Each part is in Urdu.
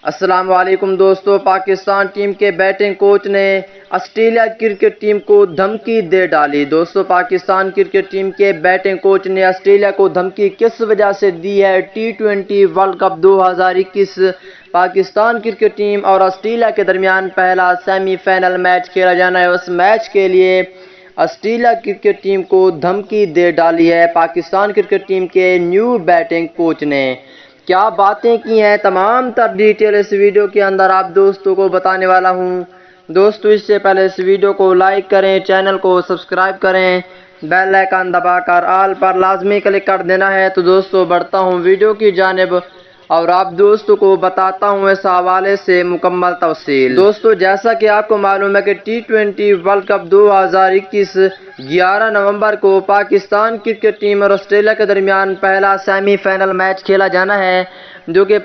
السلام علیکم دوستو، پاکستان ٹیم کے بیٹنگ کوچ نے آسٹریلیا کرکٹ ٹیم کو دھمکی دے ڈالی۔ دوستو، پاکستان کرکٹ ٹیم کے بیٹنگ کوچ نے آسٹریلیا کو دھمکی کس وجہ سے دی ہے؟ ٹی20 world cup 2021 Pakistan cricket team اور آسٹریلیا کے درمیان پہلا سیمی فائنل میچ کھیلا جانا ہے۔ اس میچ کے لیے آسٹریلیا کرکٹ ٹیم کو دھمکی دے ڈالی ہے پاکستان کرکٹ ٹیم کے نیو بیٹنگ کوچ نے۔ کیا باتیں کی ہیں، تمام تر ڈیٹیل اس ویڈیو کے اندر آپ دوستوں کو بتانے والا ہوں۔ دوستو، اس سے پہلے اس ویڈیو کو لائک کریں، چینل کو سبسکرائب کریں، بیل آئیکن دبا کر آل پر لازمی کلک کر دینا ہے۔ تو دوستو، بڑھتا ہوں ویڈیو کی جانب اور آپ دوستوں کو بتاتا ہوں اس حوالے سے مکمل تفصیل۔ دوستو، جیسا کہ آپ کو معلوم ہے کہ ٹی20 ورلڈ کپ 2021 11 نومبر کو پاکستان کرکٹ ٹیم اور آسٹریلیا کے درمیان پہلا سیمی فائنل میچ کھیلا جانا ہے، جو کہ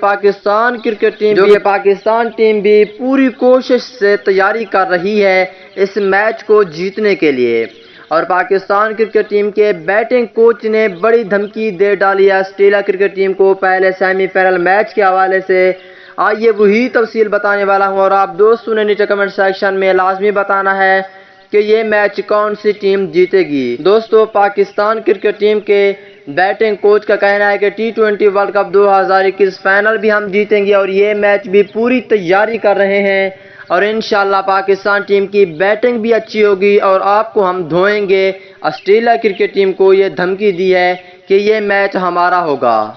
پاکستان ٹیم بھی پوری کوشش سے تیاری کر رہی ہے اس میچ کو جیتنے کے لیے۔ اور پاکستان کرکٹ ٹیم کے بیٹنگ کوچ نے بڑی دھمکی دے ڈالی ہے آسٹریلیا کرکٹ ٹیم کو پہلے سیمی فائنل میچ کے حوالے سے۔ آئیے وہی تفصیل بتانے والا ہوں اور آپ دوستوں نے نیچے کمنٹ سیکشن میں لازمی بتانا ہے کہ یہ میچ کون سی ٹیم جیتے گی۔ دوستو، پاکستان کرکٹ ٹیم کے بیٹنگ کوچ کا کہنا ہے کہ ٹی20 ورلڈ کپ 2021 فائنل بھی ہم جیتیں گے اور یہ میچ بھی پوری تیاری کر رہے ہیں، اور انشاءاللہ پاکستان ٹیم کی بیٹنگ بھی اچھی ہوگی اور آپ کو ہم دھوئیں گے۔ آسٹریلیا کرکٹ ٹیم کو یہ دھمکی دی ہے کہ یہ میچ ہمارا ہوگا۔